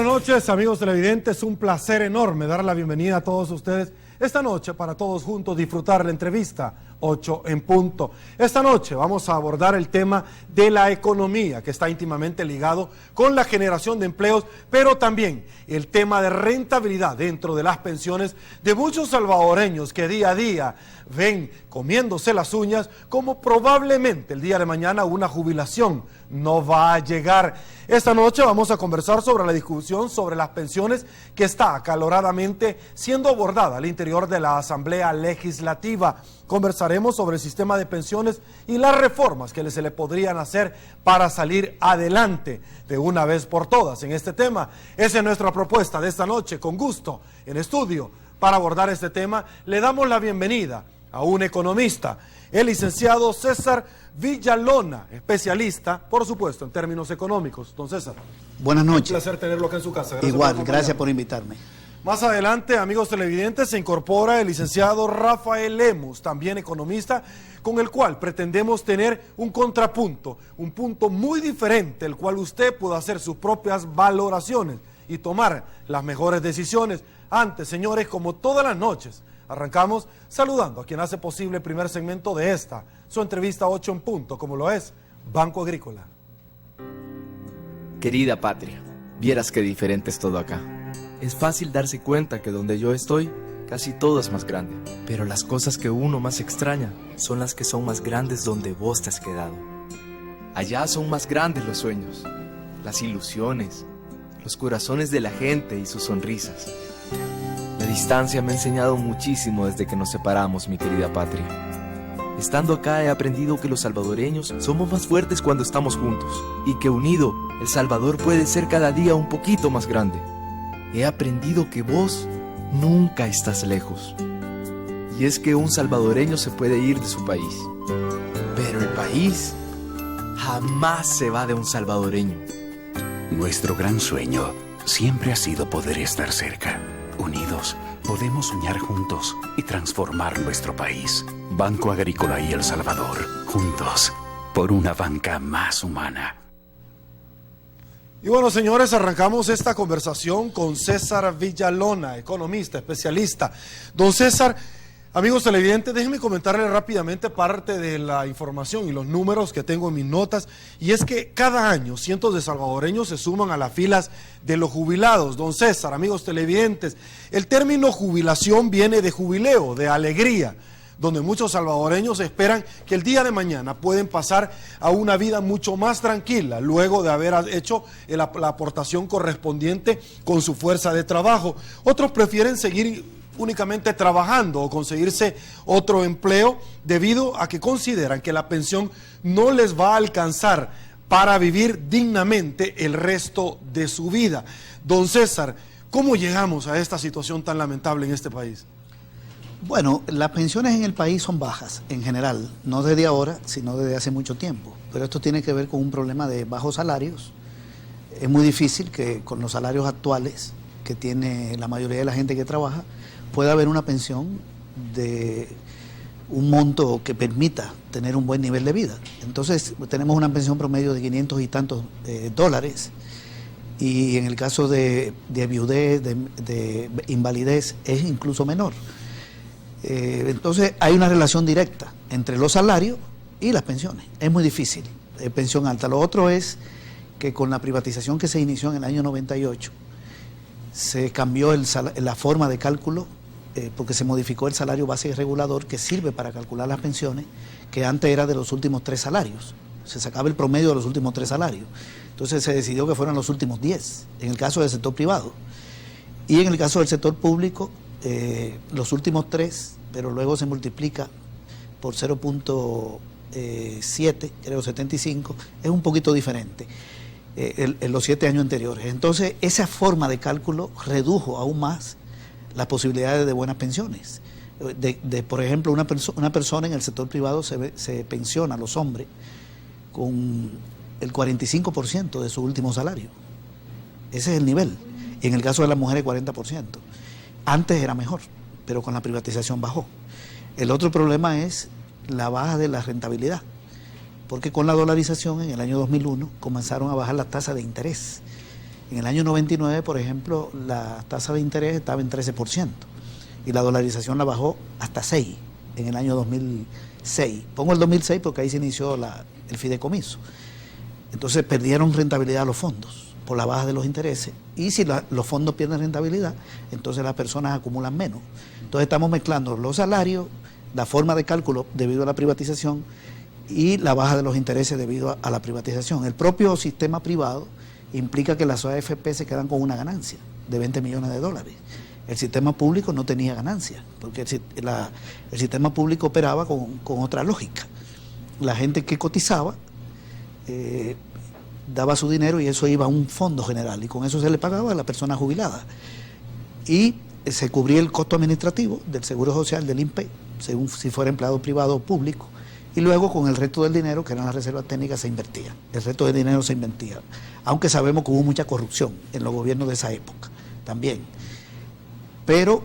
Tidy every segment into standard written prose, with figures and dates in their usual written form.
buenas noches, amigos televidentes. Un placer enorme dar la bienvenida a todos ustedes esta noche para todos juntos disfrutar la entrevista 8 en punto. Esta noche vamos a abordar el tema de la economía, que está íntimamente ligado con la generación de empleos, pero también el tema de rentabilidad dentro de las pensiones de muchos salvadoreños que día a día ven comiéndose las uñas como probablemente el día de mañana una jubilación no va a llegar. Esta noche vamos a conversar sobre la discusión sobre las pensiones que está acaloradamente siendo abordada al interior de la Asamblea Legislativa. Conversaremos sobre el sistema de pensiones y las reformas que se le podrían hacer para salir adelante de una vez por todas en este tema. Esa es nuestra propuesta de esta noche. Con gusto, en estudio, para abordar este tema, le damos la bienvenida a un economista, el licenciado César Villalona, especialista, por supuesto, en términos económicos. Don César. Buenas noches. Un placer tenerlo acá en su casa. Igual, gracias por invitarme. Más adelante, amigos televidentes, se incorpora el licenciado Rafael Lemus, también economista, con el cual pretendemos tener un contrapunto, un punto muy diferente, el cual usted pueda hacer sus propias valoraciones y tomar las mejores decisiones. Antes, señores, como todas las noches, arrancamos saludando a quien hace posible el primer segmento de esta, su entrevista 8 en punto, como lo es Banco Agrícola. Querida patria, vieras qué diferente es todo acá. Es fácil darse cuenta que donde yo estoy, casi todo es más grande. Pero las cosas que uno más extraña son las que son más grandes donde vos te has quedado. Allá son más grandes los sueños, las ilusiones, los corazones de la gente y sus sonrisas. La distancia me ha enseñado muchísimo desde que nos separamos, mi querida patria. Estando acá he aprendido que los salvadoreños somos más fuertes cuando estamos juntos y que unido, El Salvador puede ser cada día un poquito más grande. He aprendido que vos nunca estás lejos. Y es que un salvadoreño se puede ir de su país, pero el país jamás se va de un salvadoreño. Nuestro gran sueño siempre ha sido poder estar cerca. Unidos, podemos soñar juntos y transformar nuestro país. Banco Agrícola y El Salvador, juntos, por una banca más humana. Y bueno, señores, arrancamos esta conversación con César Villalona, economista, especialista. Don César, amigos televidentes, déjenme comentarles rápidamente parte de la información y los números que tengo en mis notas. Y es que cada año cientos de salvadoreños se suman a las filas de los jubilados. Don César, amigos televidentes, el término jubilación viene de jubileo, de alegría, donde muchos salvadoreños esperan que el día de mañana pueden pasar a una vida mucho más tranquila, luego de haber hecho la aportación correspondiente con su fuerza de trabajo. Otros prefieren seguir únicamente trabajando o conseguirse otro empleo debido a que consideran que la pensión no les va a alcanzar para vivir dignamente el resto de su vida. Don César, ¿cómo llegamos a esta situación tan lamentable en este país? Bueno, las pensiones en el país son bajas en general, no desde ahora, sino desde hace mucho tiempo. Pero esto tiene que ver con un problema de bajos salarios. Es muy difícil que con los salarios actuales que tiene la mayoría de la gente que trabaja, pueda haber una pensión de un monto que permita tener un buen nivel de vida. Entonces, tenemos una pensión promedio de 500 y tantos dólares. Y en el caso de viudez, de invalidez, es incluso menor. Entonces hay una relación directa entre los salarios y las pensiones. Es muy difícil, pensión alta. Lo otro es que con la privatización que se inició en el año 98, se cambió la forma de cálculo, porque se modificó el salario base regulador que sirve para calcular las pensiones, que antes era de los últimos 3 salarios. Se sacaba el promedio de los últimos 3 salarios. Entonces se decidió que fueran los últimos 10, en el caso del sector privado. Y en el caso del sector público, los últimos 3, pero luego se multiplica por 0.7, creo 75, es un poquito diferente en los 7 años anteriores. Entonces, esa forma de cálculo redujo aún más las posibilidades de buenas pensiones. Por ejemplo, una persona en el sector privado se pensiona, los hombres, con el 45% de su último salario. Ese es el nivel. Y en el caso de las mujeres, 40%. Antes era mejor, pero con la privatización bajó. El otro problema es la baja de la rentabilidad, porque con la dolarización en el año 2001 comenzaron a bajar las tasas de interés. En el año 99, por ejemplo, la tasa de interés estaba en 13% y la dolarización la bajó hasta 6% en el año 2006. Pongo el 2006 porque ahí se inició el fideicomiso. Entonces perdieron rentabilidad los fondos por la baja de los intereses, y si los fondos pierden rentabilidad, entonces las personas acumulan menos. Entonces estamos mezclando los salarios, la forma de cálculo debido a la privatización y la baja de los intereses debido a la privatización. El propio sistema privado implica que las AFP se quedan con una ganancia de 20 millones de dólares. El sistema público no tenía ganancia, porque el sistema público operaba con otra lógica. La gente que cotizaba daba su dinero y eso iba a un fondo general, y con eso se le pagaba a la persona jubilada. Y se cubría el costo administrativo del Seguro Social, del INPE, según si fuera empleado privado o público, y luego con el resto del dinero, que eran las reservas técnicas, se invertía. El resto del dinero se invertía, aunque sabemos que hubo mucha corrupción en los gobiernos de esa época también. Pero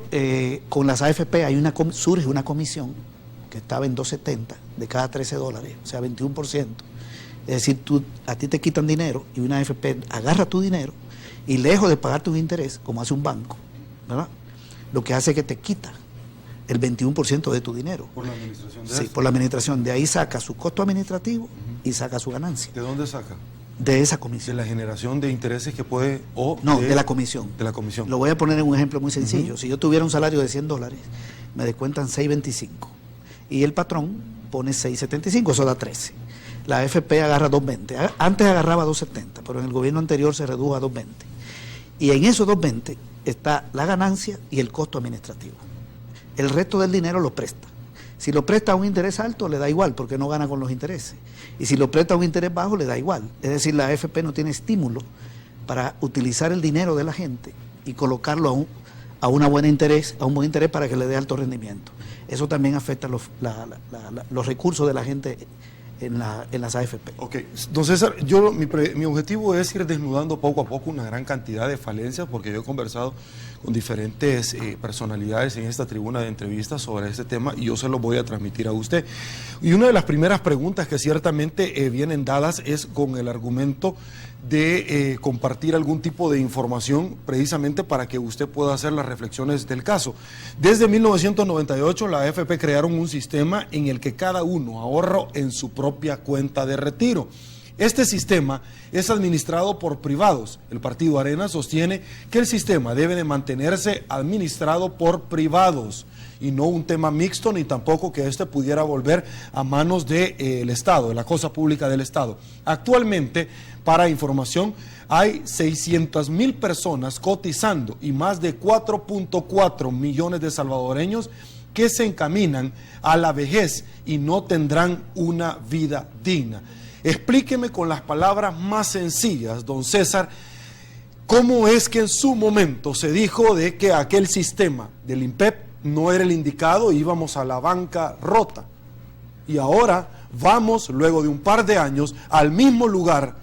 con las AFP surge una comisión que estaba en 2.70 de cada $13, o sea, 21%. Es decir, a ti te quitan dinero y una AFP agarra tu dinero y, lejos de pagarte un interés, como hace un banco, ¿verdad?, lo que hace es que te quita el 21% de tu dinero. ¿Por la administración de Sí, eso? por la administración. De ahí saca su costo administrativo y saca su ganancia. ¿De dónde saca? De esa De comisión. la generación de intereses que puede... No, de la comisión. De la comisión. Lo voy a poner en un ejemplo muy sencillo. Si yo tuviera un salario de $100, me descuentan 6.25 y el patrón pone 6.75, eso da 13. La AFP agarra 2.20. Antes agarraba 2.70, pero en el gobierno anterior se redujo a 2.20. Y en esos 2.20 está la ganancia y el costo administrativo. El resto del dinero lo presta. Si lo presta a un interés alto, le da igual, porque no gana con los intereses. Y si lo presta a un interés bajo, le da igual. Es decir, la AFP no tiene estímulo para utilizar el dinero de la gente y colocarlo a un buen interés para que le dé alto rendimiento. Eso también afecta los recursos de la gente en las AFP. Ok, don César, mi objetivo es ir desnudando poco a poco una gran cantidad de falencias, porque yo he conversado con diferentes personalidades en esta tribuna de entrevistas sobre este tema y yo se lo voy a transmitir a usted. Y una de las primeras preguntas que ciertamente vienen dadas es con el argumento de compartir algún tipo de información precisamente para que usted pueda hacer las reflexiones del caso. Desde 1998 la AFP crearon un sistema en el que cada uno ahorra en su propia cuenta de retiro. Este sistema es administrado por privados. El Partido Arena sostiene que el sistema debe de mantenerse administrado por privados y no un tema mixto, ni tampoco que este pudiera volver a manos del Estado, de la cosa pública del Estado. Actualmente, para información, hay 600,000 personas cotizando y más de 4.4 millones de salvadoreños que se encaminan a la vejez y no tendrán una vida digna. Explíqueme con las palabras más sencillas, don César, cómo es que en su momento se dijo de que aquel sistema del INPEP no era el indicado y íbamos a la banca rota. Y ahora vamos, luego de un par de años, al mismo lugar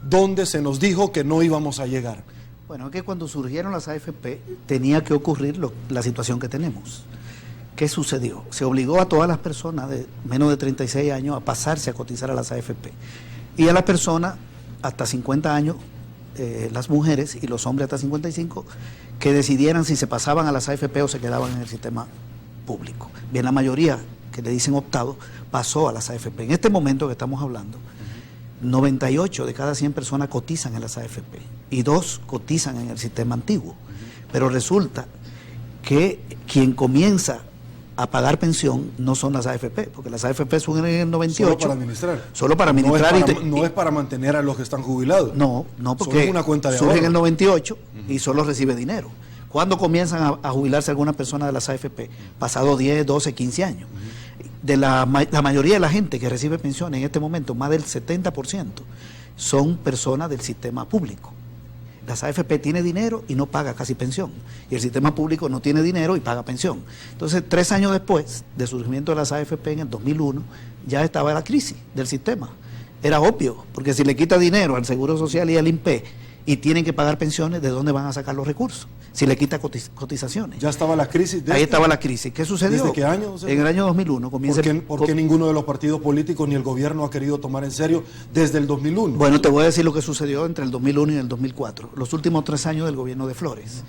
donde se nos dijo que no íbamos a llegar. Bueno, es que cuando surgieron las AFP tenía que ocurrir la situación que tenemos. ¿Qué sucedió? Se obligó a todas las personas de menos de 36 años a pasarse a cotizar a las AFP. Y a las personas hasta 50 años, las mujeres y los hombres hasta 55, que decidieran si se pasaban a las AFP o se quedaban en el sistema público. Bien, la mayoría, que le dicen optado, pasó a las AFP. En este momento que estamos hablando, 98 de cada 100 personas cotizan en las AFP y 2 cotizan en el sistema antiguo. Pero resulta que quien comienza a pagar pensión no son las AFP, porque las AFP surgen en el 98. Solo para administrar. Solo para administrar. No es para mantener a los que están jubilados. No, porque es una cuenta de surge en ahorro. el 98 y solo recibe dinero. ¿Cuándo comienzan a jubilarse algunas personas de las AFP? Pasado 10, 12, 15 años. De la mayoría de la gente que recibe pensión en este momento, más del 70%, son personas del sistema público. Las AFP tiene dinero y no paga casi pensión. Y el sistema público no tiene dinero y paga pensión. Entonces, 3 años después del surgimiento de las AFP en el 2001, ya estaba la crisis del sistema. Era obvio, porque si le quita dinero al Seguro Social y al INPE y tienen que pagar pensiones, ¿de dónde van a sacar los recursos? Si le quita cotizaciones. Ya estaba la crisis. Ahí estaba la crisis. ¿Qué sucedió? ¿Desde qué año? En el año 2001 comienza. ¿Por qué ninguno de los partidos políticos ni el gobierno ha querido tomar en serio desde el 2001? Bueno, te voy a decir lo que sucedió entre el 2001 y el 2004. Los últimos 3 años del gobierno de Flores.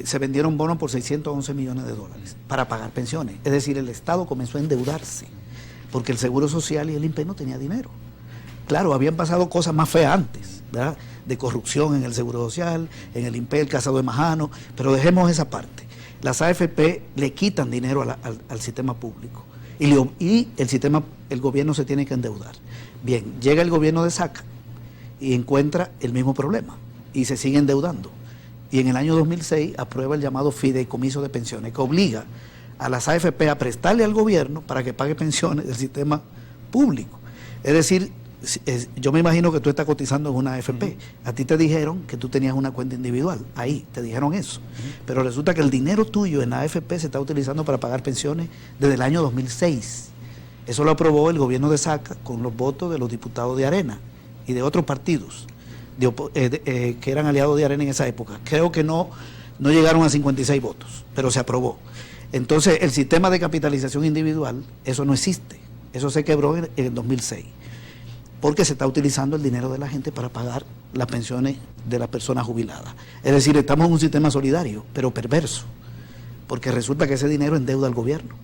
Se vendieron bonos por 611 millones de dólares para pagar pensiones. Es decir, el Estado comenzó a endeudarse porque el Seguro Social y el INPE no tenían dinero. Claro, habían pasado cosas más feas antes, ¿verdad? De corrupción en el Seguro Social, en el INPE, el casado de Majano, pero dejemos esa parte. Las AFP le quitan dinero al sistema público y el gobierno se tiene que endeudar. Bien, llega el gobierno de Saca y encuentra el mismo problema y se sigue endeudando. Y en el año 2006 aprueba el llamado fideicomiso de pensiones, que obliga a las AFP a prestarle al gobierno para que pague pensiones del sistema público. Es decir, yo me imagino que tú estás cotizando en una AFP. A ti te dijeron que tú tenías una cuenta individual. Ahí te dijeron eso. Pero resulta que el dinero tuyo en la AFP se está utilizando para pagar pensiones desde el año 2006. Eso lo aprobó el gobierno de Saca con los votos de los diputados de Arena y de otros partidos que eran aliados de Arena en esa época. Creo que no llegaron a 56 votos, pero se aprobó. Entonces, el sistema de capitalización individual, eso no existe. Eso se quebró en el 2006. Porque se está utilizando el dinero de la gente para pagar las pensiones de las personas jubiladas. Es decir, estamos en un sistema solidario, pero perverso, porque resulta que ese dinero endeuda al gobierno.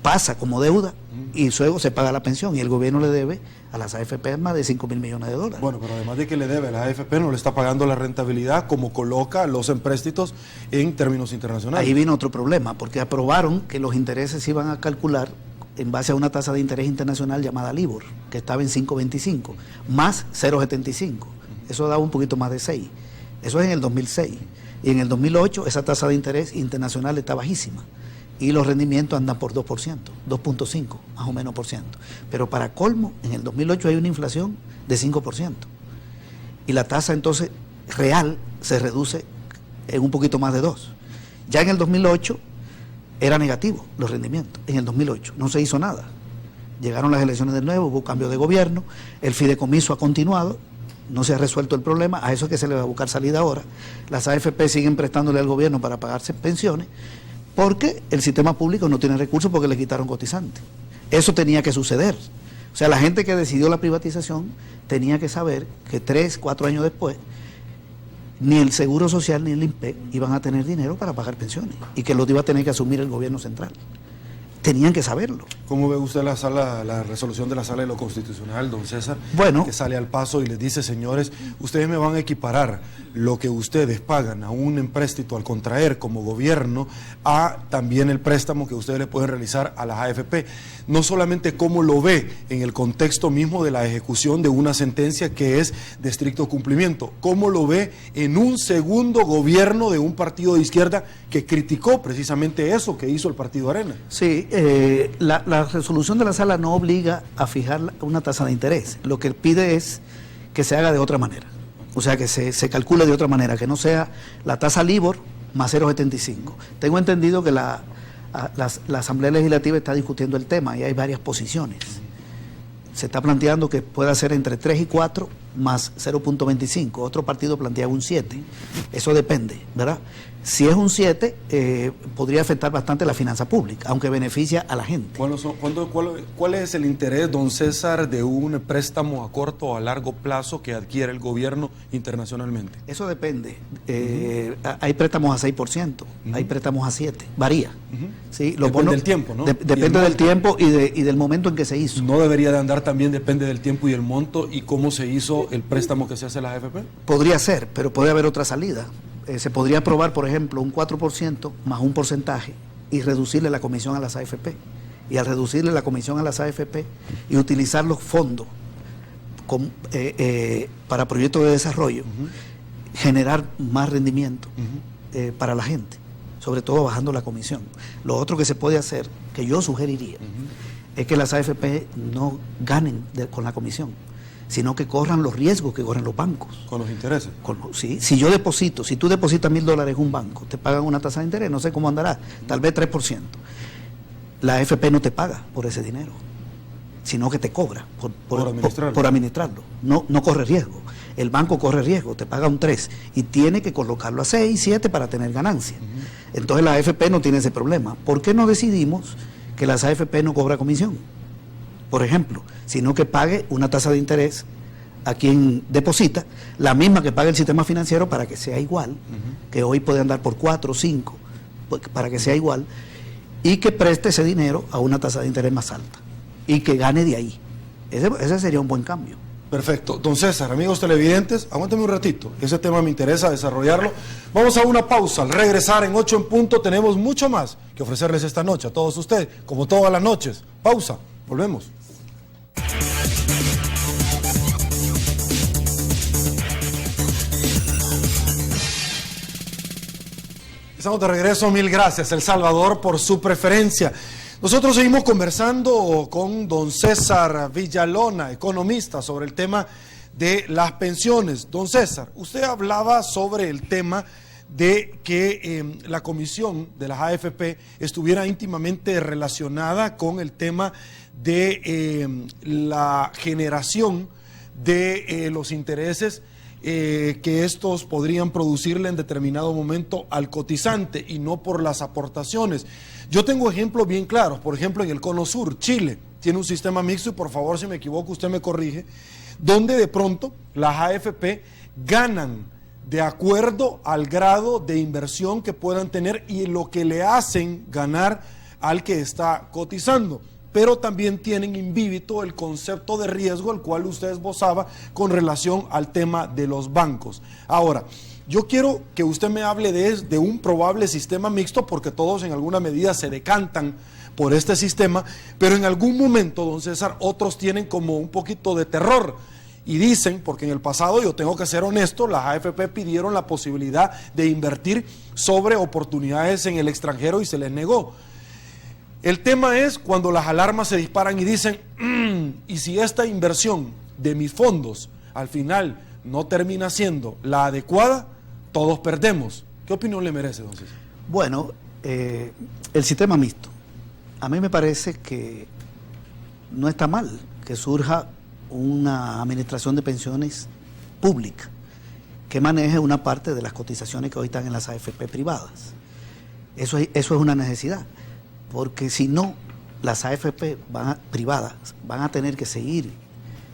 Pasa como deuda y luego se paga la pensión y el gobierno le debe a las AFP más de 5.000 millones de dólares. Bueno, pero además de que le debe, la AFP no le está pagando la rentabilidad como coloca los empréstitos en términos internacionales. Ahí vino otro problema, porque aprobaron que los intereses se iban a calcular en base a una tasa de interés internacional llamada LIBOR, que estaba en 5.25, más 0.75. Eso daba un poquito más de 6. Eso es en el 2006. Y en el 2008 esa tasa de interés internacional está bajísima. Y los rendimientos andan por 2%, 2.5 más o menos por ciento. Pero para colmo, en el 2008 hay una inflación de 5%. Y la tasa entonces real se reduce en un poquito más de 2. Ya en el 2008 era negativo los rendimientos, en el 2008 no se hizo nada. Llegaron las elecciones de nuevo, hubo cambio de gobierno, el fideicomiso ha continuado, no se ha resuelto el problema, a eso es que se le va a buscar salida ahora. Las AFP siguen prestándole al gobierno para pagarse pensiones, porque el sistema público no tiene recursos porque le quitaron cotizantes. Eso tenía que suceder. O sea, la gente que decidió la privatización tenía que saber que 3, 4 años después ni el Seguro Social ni el INPE iban a tener dinero para pagar pensiones y que lo iba a tener que asumir el gobierno central. Tenían que saberlo. ¿Cómo ve usted la resolución de la Sala de lo Constitucional, don César? Bueno, que sale al paso y les dice, señores, ustedes me van a equiparar lo que ustedes pagan a un empréstito al contraer como gobierno a también el préstamo que ustedes le pueden realizar a las AFP. No solamente cómo lo ve en el contexto mismo de la ejecución de una sentencia que es de estricto cumplimiento, cómo lo ve en un segundo gobierno de un partido de izquierda que criticó precisamente eso que hizo el Partido Arena. Sí, la resolución de la Sala no obliga a fijar una tasa de interés. Lo que pide es que se haga de otra manera. O sea, que se calcule de otra manera, que no sea la tasa LIBOR más 0.75. Tengo entendido que la Asamblea Legislativa está discutiendo el tema y hay varias posiciones. Se está planteando que pueda ser entre 3 y 4 más 0.25. Otro partido plantea un 7. Eso depende, ¿verdad? Si es un 7, podría afectar bastante la finanza pública, aunque beneficia a la gente. ¿Cuál es el interés, don César, de un préstamo a corto o a largo plazo que adquiere el gobierno internacionalmente? Eso depende. Hay préstamos a 6%, hay préstamos a 7%, varía. ¿Sí? Depende del tiempo, ¿no? Depende del tiempo y del momento en que se hizo. ¿No debería de andar también, depende del tiempo y el monto y cómo se hizo el préstamo que se hace a la AFP? Podría ser, pero puede haber otra salida. Se podría aprobar, por ejemplo, un 4% más un porcentaje y reducirle la comisión a las AFP. Y al reducirle la comisión a las AFP y utilizar los fondos para proyectos de desarrollo, generar más rendimiento para la gente, sobre todo bajando la comisión. Lo otro que se puede hacer, que yo sugeriría, es que las AFP no ganen con la comisión, sino que corran los riesgos que corren los bancos. ¿Con los intereses? Sí, si tú depositas $1,000 en un banco, te pagan una tasa de interés, no sé cómo andará, tal vez 3%. La AFP no te paga por ese dinero, sino que te cobra por administrarlo. No corre riesgo. el banco corre riesgo, te paga un 3 y tiene que colocarlo a 6, 7 para tener ganancia. Entonces la AFP no tiene ese problema. ¿Por qué no decidimos que las AFP no cobra comisión? Por ejemplo, sino que pague una tasa de interés a quien deposita, la misma que paga el sistema financiero para que sea igual, que hoy puede andar por 4 o 5, para que sea igual, y que preste ese dinero a una tasa de interés más alta, y que gane de ahí. Ese sería un buen cambio. Perfecto. Don César, amigos televidentes, aguántame un ratito, ese tema me interesa desarrollarlo. Vamos a una pausa. Al regresar en 8 en punto tenemos mucho más que ofrecerles esta noche a todos ustedes, como todas las noches. Pausa, volvemos. Estamos de regreso, mil gracias El Salvador por su preferencia. Nosotros seguimos conversando con don César Villalona, economista, sobre el tema de las pensiones. Don César, usted hablaba sobre el tema de que la comisión de las AFP estuviera íntimamente relacionada con el tema de la generación de los intereses que estos podrían producirle en determinado momento al cotizante y no por las aportaciones. Yo tengo ejemplos bien claros, por ejemplo en el Cono Sur, Chile tiene un sistema mixto, y por favor si me equivoco usted me corrige, donde de pronto las AFP ganan de acuerdo al grado de inversión que puedan tener y lo que le hacen ganar al que está cotizando. Pero también tienen invíbito el concepto de riesgo, el cual usted esbozaba con relación al tema de los bancos. Ahora, yo quiero que usted me hable de un probable sistema mixto, porque todos en alguna medida se decantan por este sistema, pero en algún momento, don César, otros tienen como un poquito de terror y dicen, porque en el pasado, yo tengo que ser honesto, las AFP pidieron la posibilidad de invertir sobre oportunidades en el extranjero y se les negó. El tema es cuando las alarmas se disparan y dicen, y si esta inversión de mis fondos al final no termina siendo la adecuada, todos perdemos. ¿Qué opinión le merece, don César? Bueno, el sistema mixto. A mí me parece que no está mal que surja una administración de pensiones pública que maneje una parte de las cotizaciones que hoy están en las AFP privadas. Eso es una necesidad. Porque si no, las AFP privadas van a tener que seguir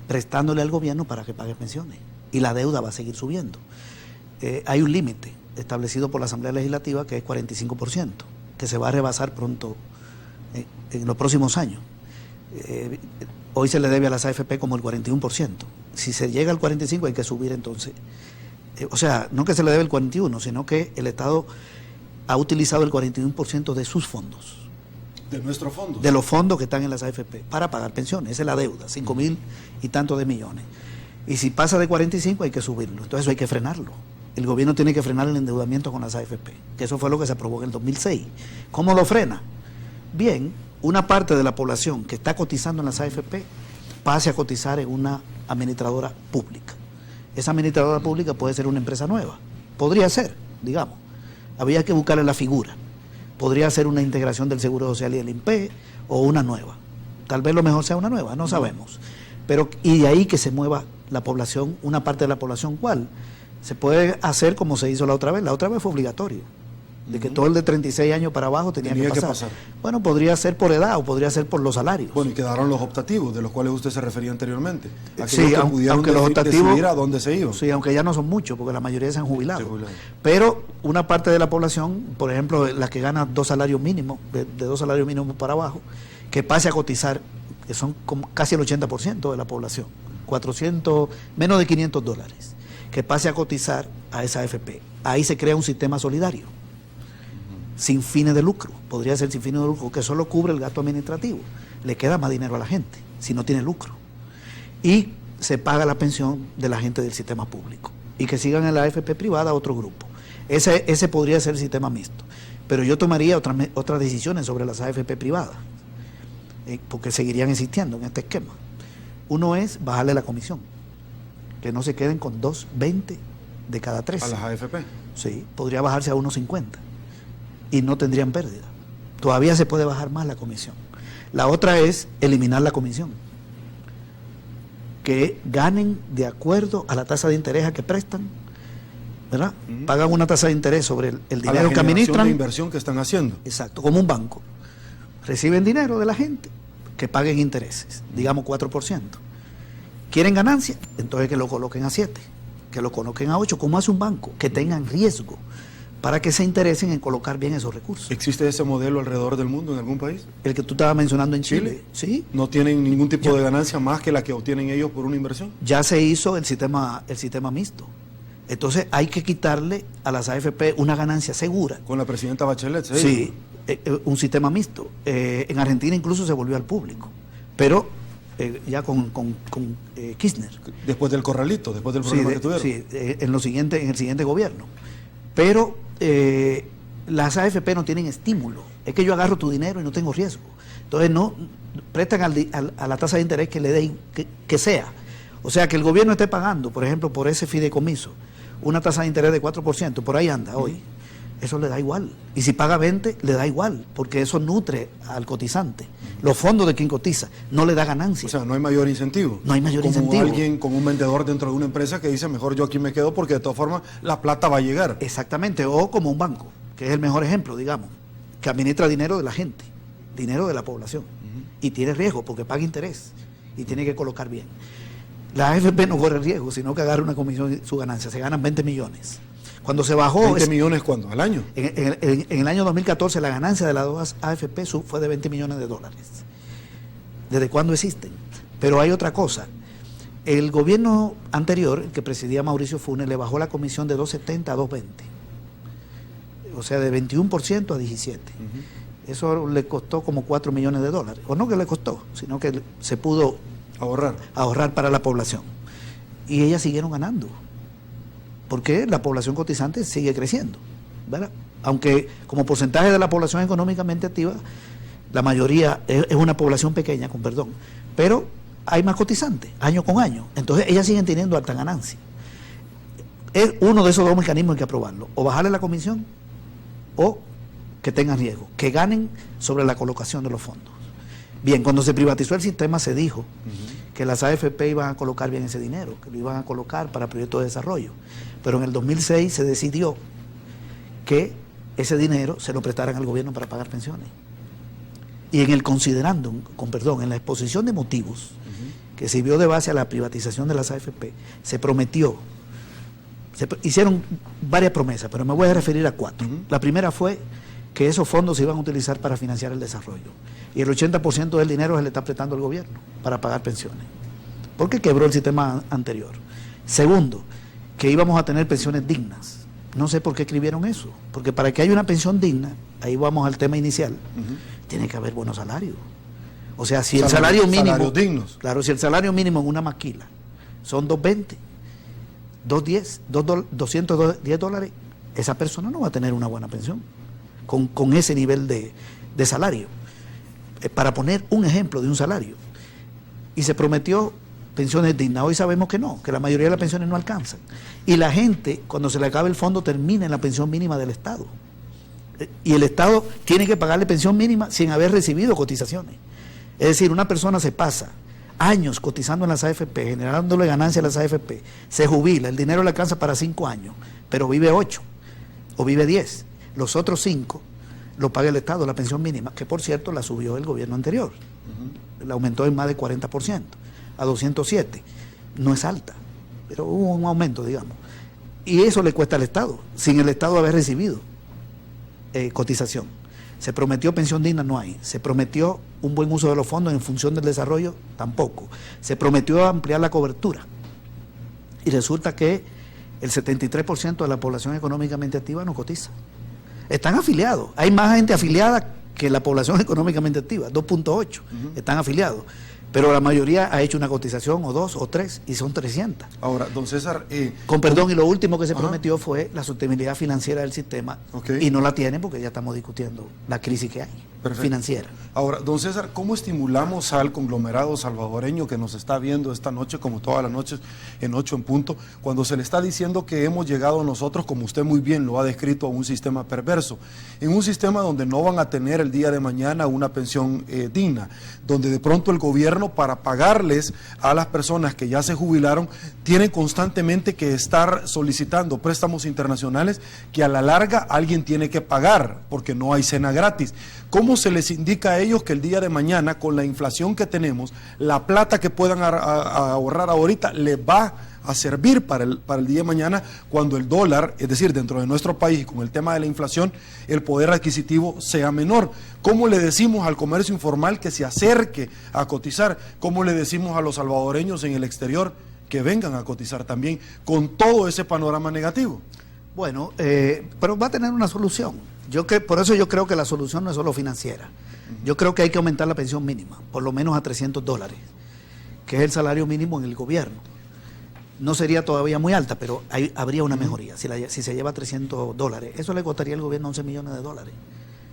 prestándole al gobierno para que pague pensiones y la deuda va a seguir subiendo. Hay un límite establecido por la Asamblea Legislativa que es 45%, que se va a rebasar pronto en los próximos años. Hoy se le debe a las AFP como el 41%. Si se llega al 45% hay que subir entonces. O sea, no que se le debe el 41%, sino que el Estado ha utilizado el 41% de sus fondos. ¿De nuestros fondos? De los fondos que están en las AFP para pagar pensiones. Esa es la deuda, 5.000 y tantos de millones. Y si pasa de 45 hay que subirlo. Entonces eso hay que frenarlo. El gobierno tiene que frenar el endeudamiento con las AFP, que eso fue lo que se aprobó en el 2006. ¿Cómo lo frena? Bien, una parte de la población que está cotizando en las AFP pase a cotizar en una administradora pública. Esa administradora pública puede ser una empresa nueva. Podría ser, digamos. Había que buscarle la figura. Podría ser una integración del Seguro Social y el INPE o una nueva. Tal vez lo mejor sea una nueva, no sabemos. Pero y de ahí que se mueva la población, una parte de la población, ¿cuál? Se puede hacer como se hizo la otra vez. La otra vez fue obligatorio, de que todo el de 36 años para abajo tenía que pasar. Bueno, podría ser por edad o podría ser por los salarios. Bueno, y quedaron los optativos, de los cuales usted se refería anteriormente. Sí, aunque los optativos, a dónde se iban. Sí, aunque ya no son muchos, porque la mayoría se han jubilado. Pero una parte de la población, por ejemplo, la que gana 2 salarios mínimos, de 2 salarios mínimos para abajo, que pase a cotizar, que son como casi el 80% de la población, menos de $500, que pase a cotizar a esa AFP. Ahí se crea un sistema solidario, sin fines de lucro, podría ser sin fines de lucro, que solo cubre el gasto administrativo. Le queda más dinero a la gente, si no tiene lucro. Y se paga la pensión de la gente del sistema público. Y que sigan en la AFP privada otro grupo. Ese podría ser el sistema mixto. Pero yo tomaría otras decisiones sobre las AFP privadas, porque seguirían existiendo en este esquema. Uno es bajarle la comisión, que no se queden con 2.20 de cada 3. ¿A las AFP? Sí, podría bajarse a 1.50 y no tendrían pérdida. Todavía se puede bajar más la comisión. La otra es eliminar la comisión. que ganen de acuerdo a la tasa de interés a que prestan, ¿verdad? Pagan una tasa de interés sobre el dinero que administran. De inversión que están haciendo. Exacto, como un banco. Reciben dinero de la gente, que paguen intereses, digamos 4%. ¿Quieren ganancia? Entonces que lo coloquen a 7, que lo coloquen a 8, como hace un banco, que tengan riesgo, para que se interesen en colocar bien esos recursos. ¿Existe ese modelo alrededor del mundo en algún país? El que tú estabas mencionando en Chile. Sí. ¿No tienen ningún tipo de ganancia más que la que obtienen ellos por una inversión? Ya se hizo el sistema mixto. Entonces hay que quitarle a las AFP una ganancia segura. Con la presidenta Bachelet, ¿sí? Sí, un sistema mixto. En Argentina incluso se volvió al público, pero ya con Kirchner. Después del corralito, después del problema que tuvieron. Sí, en el siguiente gobierno. Pero las AFP no tienen estímulo. Es que yo agarro tu dinero y no tengo riesgo. Entonces no prestan a la tasa de interés que le den, que sea. O sea, que el gobierno esté pagando, por ejemplo, por ese fideicomiso, una tasa de interés de 4%, por ahí anda hoy. Eso le da igual. Y si paga 20, le da igual, porque eso nutre al cotizante. Los fondos de quien cotiza no le da ganancia. O sea, no hay mayor incentivo. No hay mayor incentivo. Como alguien, con un vendedor dentro de una empresa que dice, mejor yo aquí me quedo porque de todas formas la plata va a llegar. Exactamente, o como un banco, que es el mejor ejemplo, digamos, que administra dinero de la gente, dinero de la población, y tiene riesgo porque paga interés y tiene que colocar bien. La AFP no corre riesgo, sino que agarra una comisión de su ganancia, se ganan 20 millones. Cuando se bajó... ¿20 millones cuándo? ¿Al año? En el año 2014 la ganancia de las dos AFP fue de 20 millones de dólares. ¿Desde cuándo existen? Pero hay otra cosa. El gobierno anterior, que presidía Mauricio Funes, le bajó la comisión de 2.70 a 2.20. O sea, de 21% a 17%. Eso le costó como 4 millones de dólares. O no que le costó, sino que se pudo ahorrar para la población. Y ellas siguieron ganando. Porque la población cotizante sigue creciendo, ¿verdad? Aunque como porcentaje de la población económicamente activa, la mayoría es una población pequeña, con perdón, pero hay más cotizantes, año con año. Entonces ellas siguen teniendo alta ganancia. Es uno de esos dos mecanismos que hay que aprobarlo, o bajarle la comisión, o que tengan riesgo, que ganen sobre la colocación de los fondos. Bien, cuando se privatizó el sistema se dijo que las AFP iban a colocar bien ese dinero, que lo iban a colocar para proyectos de desarrollo. Pero en el 2006 se decidió que ese dinero se lo prestaran al gobierno para pagar pensiones. Y en el considerándum, en la exposición de motivos que sirvió de base a la privatización de las AFP, se prometió, hicieron varias promesas, pero me voy a referir a 4. La primera fue que esos fondos se iban a utilizar para financiar el desarrollo. Y el 80% del dinero se le está prestando al gobierno para pagar pensiones. Porque quebró el sistema anterior. Segundo, que íbamos a tener pensiones dignas. No sé por qué escribieron eso. Porque para que haya una pensión digna, ahí vamos al tema inicial, tiene que haber buenos salarios. O sea, si el salario mínimo... Salarios dignos. Claro, si el salario mínimo en una maquila son 2.20, 2.10, 210 dólares, esa persona no va a tener una buena pensión con ese nivel de salario. Para poner un ejemplo de un salario. Y se prometió pensiones dignas. Hoy sabemos que no, que la mayoría de las pensiones no alcanzan. Y la gente, cuando se le acabe el fondo, termina en la pensión mínima del Estado. Y el Estado tiene que pagarle pensión mínima sin haber recibido cotizaciones. Es decir, una persona se pasa años cotizando en las AFP, generándole ganancias a las AFP, se jubila, el dinero le alcanza para 5 años, pero vive 8 o vive 10. Los otros 5 lo paga el Estado, la pensión mínima, que por cierto la subió el gobierno anterior. La aumentó en más de 40%, a 207. No es alta, pero hubo un aumento, digamos. Y eso le cuesta al Estado, sin el Estado haber recibido cotización. Se prometió pensión digna, no hay. Se prometió un buen uso de los fondos en función del desarrollo, tampoco. Se prometió ampliar la cobertura. Y resulta que el 73% de la población económicamente activa no cotiza. Están afiliados. Hay más gente afiliada que la población económicamente activa, 2.8 están afiliados. Pero la mayoría ha hecho una cotización o 2 o 3 y son 300. Ahora, don César... con perdón, y lo último que se prometió fue la sostenibilidad financiera del sistema. Y no la tienen porque ya estamos discutiendo la crisis que hay financiera. Ahora, don César, ¿cómo estimulamos al conglomerado salvadoreño que nos está viendo esta noche, como todas las noches, en 8 en punto, cuando se le está diciendo que hemos llegado nosotros, como usted muy bien lo ha descrito, a un sistema perverso, en un sistema donde no van a tener el día de mañana una pensión digna, donde de pronto el gobierno gobierno para pagarles a las personas que ya se jubilaron, tienen constantemente que estar solicitando préstamos internacionales que a la larga alguien tiene que pagar porque no hay cena gratis. ¿Cómo se les indica a ellos que el día de mañana, con la inflación que tenemos, la plata que puedan ahorrar ahorita les va a servir para el día de mañana, cuando el dólar, es decir, dentro de nuestro país, con el tema de la inflación, el poder adquisitivo sea menor? ¿Cómo le decimos al comercio informal que se acerque a cotizar? ¿Cómo le decimos a los salvadoreños en el exterior que vengan a cotizar también con todo ese panorama negativo? Bueno, pero va a tener una solución. Por eso yo creo que la solución no es solo financiera. Yo creo que hay que aumentar la pensión mínima, por lo menos a $300, que es el salario mínimo en el gobierno. No sería todavía muy alta, pero habría una mejoría si se lleva $300. Eso le costaría al gobierno $11 millones.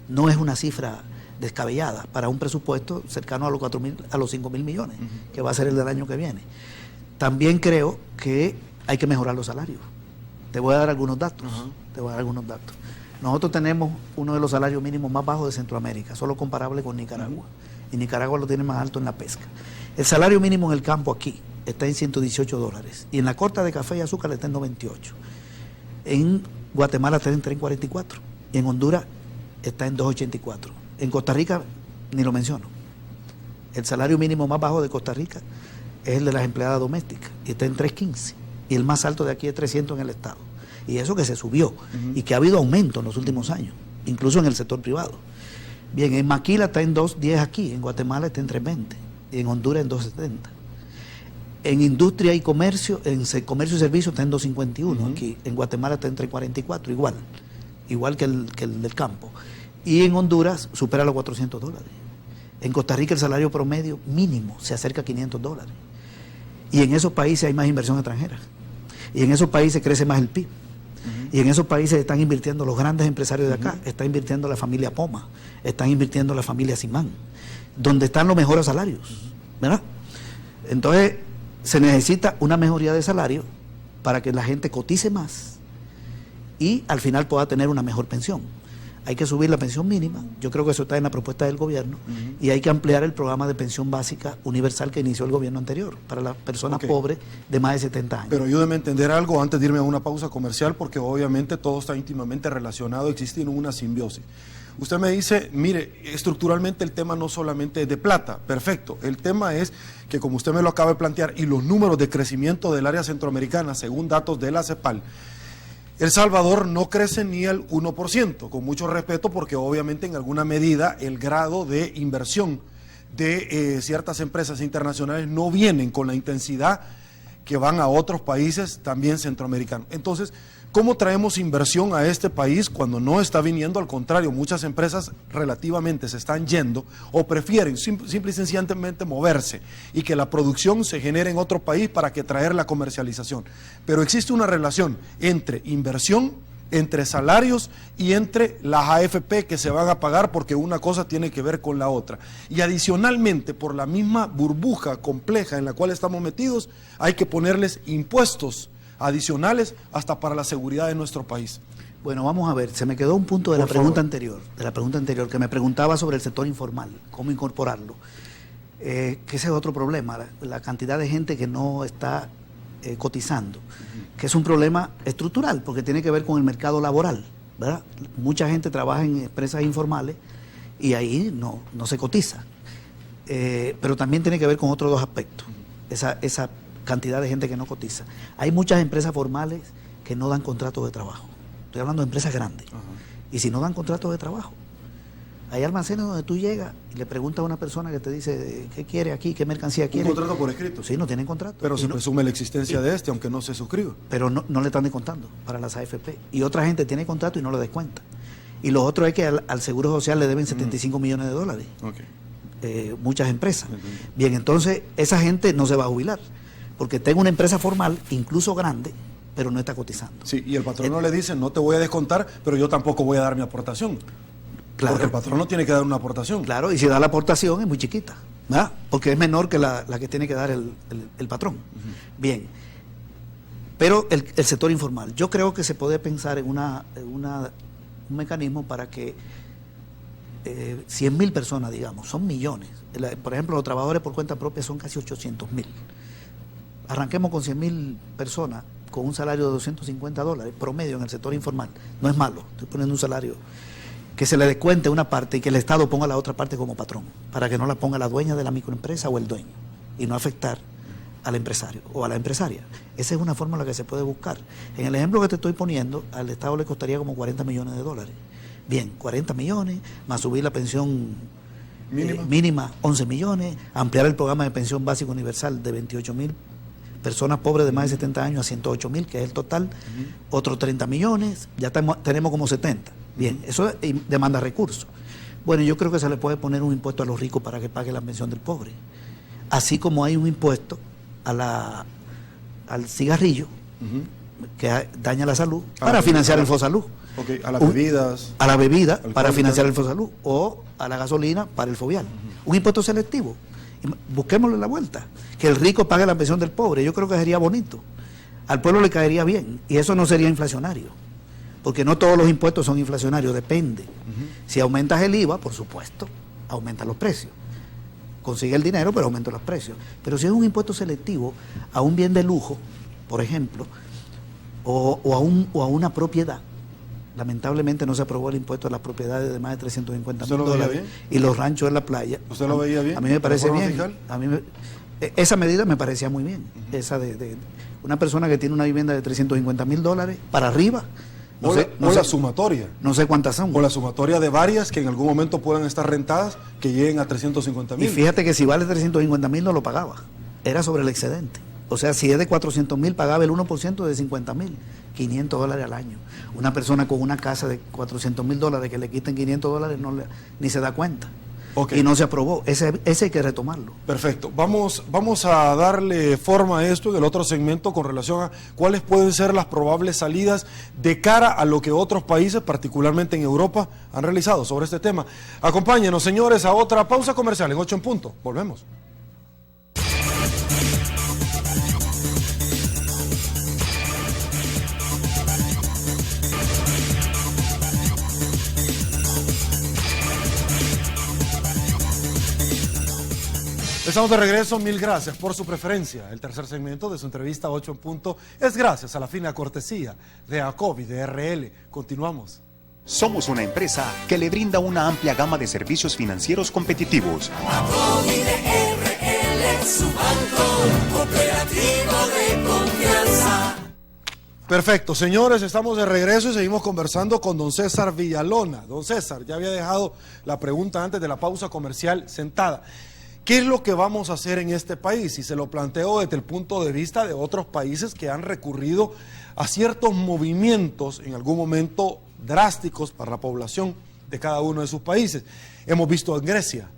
No es una cifra descabellada para un presupuesto cercano a los 5 mil millones, que va a ser el del año que viene. También creo que hay que mejorar los salarios. Te voy a dar algunos datos. Nosotros tenemos uno de los salarios mínimos más bajos de Centroamérica, solo comparable con Nicaragua. Y Nicaragua lo tiene más alto en la pesca. El salario mínimo en el campo aquí está en $118, y en la corta de café y azúcar está en 98. En Guatemala está en 344, y en Honduras está en 284. En Costa Rica ni lo menciono. El salario mínimo más bajo de Costa Rica es el de las empleadas domésticas, y está en 315, y el más alto de aquí es 300 en el estado. Y eso que se subió, y que ha habido aumento en los últimos años, incluso en el sector privado. Bien, en Maquila está en 210 aquí, en Guatemala está en 320, y en Honduras en 270. En industria y comercio, comercio y servicio está en 251 aquí, en Guatemala está en 344, igual que el del campo. Y en Honduras supera los $400. En Costa Rica el salario promedio mínimo se acerca a $500. Y en esos países hay más inversión extranjera. Y en esos países crece más el PIB. Y en esos países están invirtiendo los grandes empresarios de acá, está invirtiendo la familia Poma, están invirtiendo la familia Simán, donde están los mejores salarios, ¿verdad? Entonces, se necesita una mejoría de salario para que la gente cotice más y al final pueda tener una mejor pensión. Hay que subir la pensión mínima, yo creo que eso está en la propuesta del gobierno, y hay que ampliar el programa de pensión básica universal que inició el gobierno anterior para las personas pobres de más de 70 años. Pero ayúdeme a entender algo antes de irme a una pausa comercial, porque obviamente todo está íntimamente relacionado, existe una simbiosis. Usted me dice, mire, estructuralmente el tema no solamente es de plata, perfecto, el tema es que, como usted me lo acaba de plantear, y los números de crecimiento del área centroamericana, según datos de la CEPAL, El Salvador no crece ni el 1%, con mucho respeto, porque obviamente en alguna medida el grado de inversión de ciertas empresas internacionales no vienen con la intensidad que van a otros países también centroamericanos. Entonces, ¿cómo traemos inversión a este país cuando no está viniendo? Al contrario, muchas empresas relativamente se están yendo o prefieren simple y sencillamente moverse y que la producción se genere en otro país para que traer la comercialización. Pero existe una relación entre inversión, entre salarios y entre las AFP que se van a pagar, porque una cosa tiene que ver con la otra. Y adicionalmente, por la misma burbuja compleja en la cual estamos metidos, hay que ponerles impuestos adicionales hasta para la seguridad de nuestro país. Bueno, vamos a ver, se me quedó un punto de la pregunta anterior, que me preguntaba sobre el sector informal, cómo incorporarlo. Que ese es otro problema, la cantidad de gente que no está cotizando, que es un problema estructural, porque tiene que ver con el mercado laboral, ¿verdad? Mucha gente trabaja en empresas informales y ahí no se cotiza. Pero también tiene que ver con otros dos aspectos, esa cantidad de gente que no cotiza. Hay muchas empresas formales que no dan contratos de trabajo. Estoy hablando de empresas grandes. Y si no dan contratos de trabajo, hay almacenes donde tú llegas y le preguntas a una persona que te dice ¿qué quiere aquí? ¿Qué mercancía quiere? ¿Un contrato por escrito? Sí, no tienen contrato. Pero se presume la existencia de este, aunque no se suscriba. Pero no le están descontando para las AFP. Y otra gente tiene contrato y no le descuenta. Y lo otro es que al Seguro Social le deben $75 millones. Muchas empresas. Bien, entonces esa gente no se va a jubilar, porque tengo una empresa formal, incluso grande, pero no está cotizando. Sí, y el patrón no le dice, no te voy a descontar, pero yo tampoco voy a dar mi aportación. Claro. Porque el patrón no tiene que dar una aportación. Claro, y si da la aportación es muy chiquita, ¿verdad? Porque es menor que la que tiene que dar el patrón. Bien, pero el sector informal, yo creo que se puede pensar en un mecanismo para que 100.000 personas, digamos, son millones. Por ejemplo, los trabajadores por cuenta propia son casi 800.000. Arranquemos con 100.000 personas con un salario de $250 promedio en el sector informal. No es malo, estoy poniendo un salario que se le descuente una parte y que el Estado ponga la otra parte como patrón, para que no la ponga la dueña de la microempresa o el dueño, y no afectar al empresario o a la empresaria. Esa es una fórmula que se puede buscar. En el ejemplo que te estoy poniendo, al Estado le costaría como $40 millones. Bien, 40 millones, más subir la pensión mínima 11 millones, ampliar el programa de pensión básica universal de 28.000 personas pobres de más de 70 años a 108.000, que es el total, otros 30 millones, ya tenemos como 70. Bien, eso demanda recursos. Bueno, yo creo que se le puede poner un impuesto a los ricos para que pague la pensión del pobre. Así como hay un impuesto al cigarrillo, que daña la salud, para financiar el Fosalud. Okay, a las bebidas. A la bebida para financiar el Fosalud, o a la gasolina para el Fovial. Un impuesto selectivo. Busquémosle la vuelta. Que el rico pague la pensión del pobre. Yo creo que sería bonito. Al pueblo le caería bien. Y eso no sería inflacionario. Porque no todos los impuestos son inflacionarios. Depende. Si aumentas el IVA, por supuesto, aumentan los precios. Consigue el dinero, pero aumenta los precios. Pero si es un impuesto selectivo a un bien de lujo, por ejemplo, o a una propiedad, lamentablemente no se aprobó el impuesto a las propiedades de más de $350,000 y los ranchos en la playa. ¿Usted lo veía bien? A mí me parece bien. Esa medida me parecía muy bien. Esa de una persona que tiene una vivienda de $350,000 para arriba. La sumatoria. No sé cuántas son. O la sumatoria de varias que en algún momento puedan estar rentadas que lleguen a 350,000. Y fíjate que si vale 350,000 no lo pagaba. Era sobre el excedente. O sea, si es de 400,000, pagaba el 1% de 50,000, $500 al año. Una persona con una casa de $400,000 que le quiten $500 ni se da cuenta. Okay. Y no se aprobó. Ese hay que retomarlo. Perfecto. Vamos a darle forma a esto en el otro segmento con relación a cuáles pueden ser las probables salidas de cara a lo que otros países, particularmente en Europa, han realizado sobre este tema. Acompáñenos, señores, a otra pausa comercial en 8 en punto. Volvemos. Estamos de regreso, mil gracias por su preferencia. El tercer segmento de su entrevista 8 en punto es gracias a la fina cortesía de ACOBI, de RL. Continuamos. Somos una empresa que le brinda una amplia gama de servicios financieros competitivos. ACOBI de RL, su banco cooperativo de confianza. Perfecto, señores, estamos de regreso y seguimos conversando con don César Villalona. Don César, ya había dejado la pregunta antes de la pausa comercial sentada. ¿Qué es lo que vamos a hacer en este país? Y se lo planteo desde el punto de vista de otros países que han recurrido a ciertos movimientos en algún momento drásticos para la población de cada uno de sus países. Hemos visto en Grecia,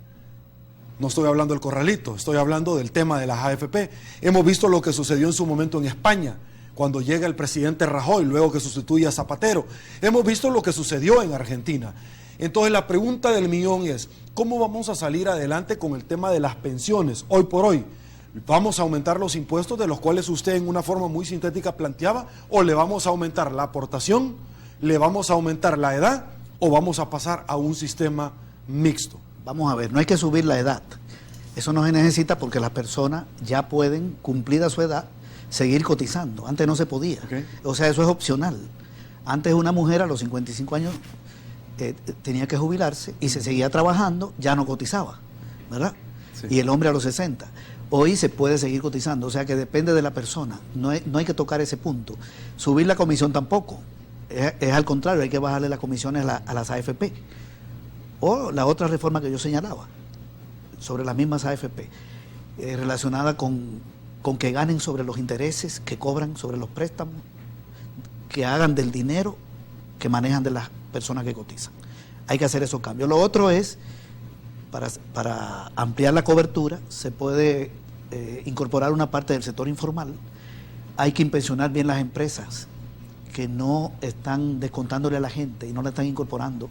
no estoy hablando del corralito, estoy hablando del tema de las AFP. Hemos visto lo que sucedió en su momento en España, cuando llega el presidente Rajoy, luego que sustituye a Zapatero. Hemos visto lo que sucedió en Argentina. Entonces la pregunta del millón es, ¿cómo vamos a salir adelante con el tema de las pensiones hoy por hoy? ¿Vamos a aumentar los impuestos de los cuales usted en una forma muy sintética planteaba? ¿O le vamos a aumentar la aportación? ¿Le vamos a aumentar la edad? ¿O vamos a pasar a un sistema mixto? Vamos a ver, no hay que subir la edad. Eso no se necesita porque las personas ya pueden, cumplida su edad, seguir cotizando. Antes no se podía. Okay. O sea, eso es opcional. Antes una mujer a los 55 años tenía que jubilarse y se seguía trabajando, ya no cotizaba, ¿verdad? Sí. Y el hombre a los 60. Hoy se puede seguir cotizando, o sea que depende de la persona, no hay que tocar ese punto. Subir la comisión tampoco, es al contrario, hay que bajarle las comisiones a las AFP. O la otra reforma que yo señalaba, sobre las mismas AFP, relacionada con que ganen sobre los intereses que cobran sobre los préstamos, que hagan del dinero que manejan de las personas que cotizan. Hay que hacer esos cambios. Lo otro es, para ampliar la cobertura, se puede incorporar una parte del sector informal. Hay que inspeccionar bien las empresas que no están descontándole a la gente y no la están incorporando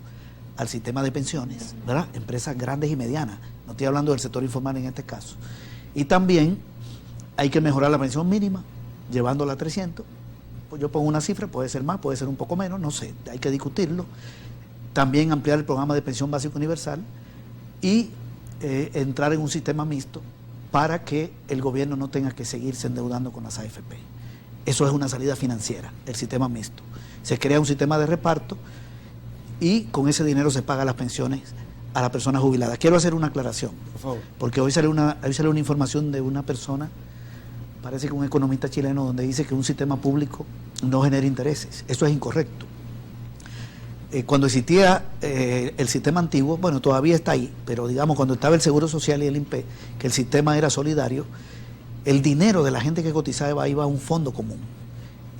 al sistema de pensiones, ¿verdad? Empresas grandes y medianas. No estoy hablando del sector informal en este caso. Y también hay que mejorar la pensión mínima, llevándola a 300. Pues yo pongo una cifra, puede ser más, puede ser un poco menos, no sé, hay que discutirlo. también ampliar el programa de pensión básica universal y entrar en un sistema mixto para que el gobierno no tenga que seguirse endeudando con las AFP. Eso es una salida financiera, el sistema mixto. Se crea un sistema de reparto y con ese dinero se paga las pensiones a la persona jubilada. Quiero hacer una aclaración, Por favor. porque hoy sale una información de una persona, parece que un economista chileno, donde dice que un sistema público no genera intereses. Eso es incorrecto. Cuando existía el sistema antiguo, bueno, todavía está ahí, pero digamos cuando estaba el Seguro Social y el INPE, que el sistema era solidario, el dinero de la gente que cotizaba iba a un fondo común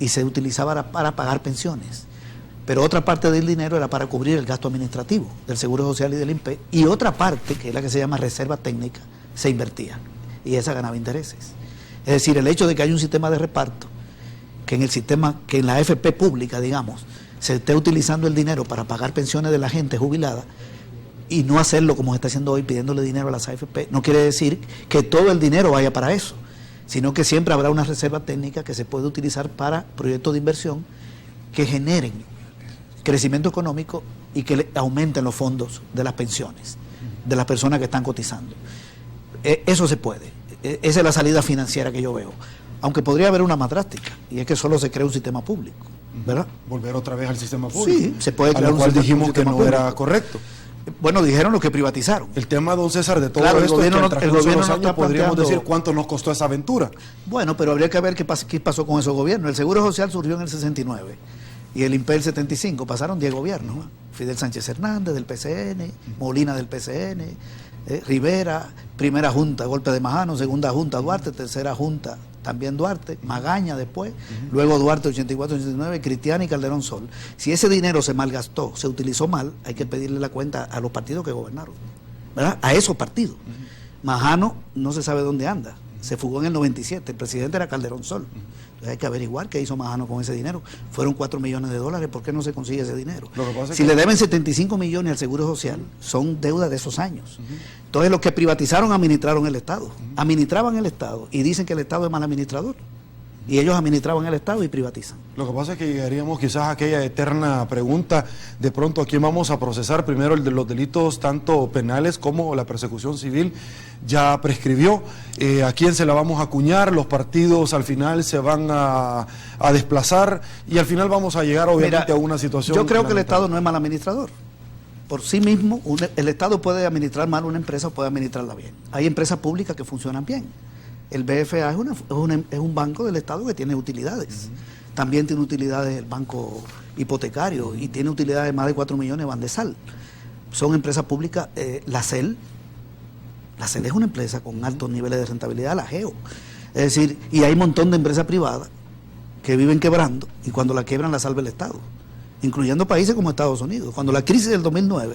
y se utilizaba para pagar pensiones. Pero otra parte del dinero era para cubrir el gasto administrativo del Seguro Social y del INPE, y otra parte, que es la que se llama reserva técnica, se invertía y esa ganaba intereses. Es decir, el hecho de que haya un sistema de reparto, que en el sistema, que en la AFP pública, digamos, se esté utilizando el dinero para pagar pensiones de la gente jubilada y no hacerlo como se está haciendo hoy, pidiéndole dinero a las AFP, no quiere decir que todo el dinero vaya para eso, sino que siempre habrá una reserva técnica que se puede utilizar para proyectos de inversión que generen crecimiento económico y que aumenten los fondos de las pensiones de las personas que están cotizando. Eso se puede. Esa es la salida financiera que yo veo. Aunque podría haber una más drástica, y es que solo se crea un sistema público, ¿verdad? Volver otra vez al sistema público. Sí, se puede crear a lo cual dijimos que no público. era correcto. Bueno, dijeron lo que privatizaron. El tema, don César, de todo Claro, esto es que al el transcurso de gobierno los no años está podríamos planteando- decir cuánto nos costó esa aventura. Bueno, pero habría que ver qué pasó con esos gobiernos. El Seguro Social surgió en el 69 y el INPE el 75. Pasaron 10 gobiernos, ¿no? Fidel Sánchez Hernández del PCN, Molina del PCN, Rivera, primera junta, golpe de Majano, segunda junta, Duarte, tercera junta, también Duarte, Magaña después, luego Duarte 84-89, Cristiana y Calderón Sol. Si ese dinero se malgastó, se utilizó mal, hay que pedirle la cuenta a los partidos que gobernaron, ¿verdad? A esos partidos. Majano no se sabe dónde anda, se fugó en el 97, el presidente era Calderón Sol. Entonces hay que averiguar qué hizo Majano con ese dinero. Fueron $4 millones, ¿por qué no se consigue ese dinero? Lo que pasa es Si que- le deben 75 millones al Seguro Social, son deuda de esos años. Entonces los que privatizaron administraron el Estado, administraban el Estado y dicen que el Estado es mal administrador. Y ellos administraban el Estado y privatizan. Lo que pasa es que llegaríamos quizás a aquella eterna pregunta, de pronto a quién vamos a procesar primero el de los delitos tanto penales como la persecución civil. Ya prescribió, a quién se la vamos a acuñar, los partidos al final se van a desplazar y al final vamos a llegar obviamente Mira, a una situación. yo creo que el lamentable. Estado no es mal administrador. Por sí mismo, el Estado puede administrar mal una empresa o puede administrarla bien. Hay empresas públicas que funcionan bien. El BFA es un banco del Estado que tiene utilidades. También tiene utilidades el banco hipotecario y tiene utilidades de más de 4 millones Bandesal. Son empresas públicas. La CEL es una empresa con altos niveles de rentabilidad, la GEO. Es decir, y hay un montón de empresas privadas que viven quebrando y cuando la quiebran la salva el Estado, incluyendo países como Estados Unidos. Cuando la crisis del 2009,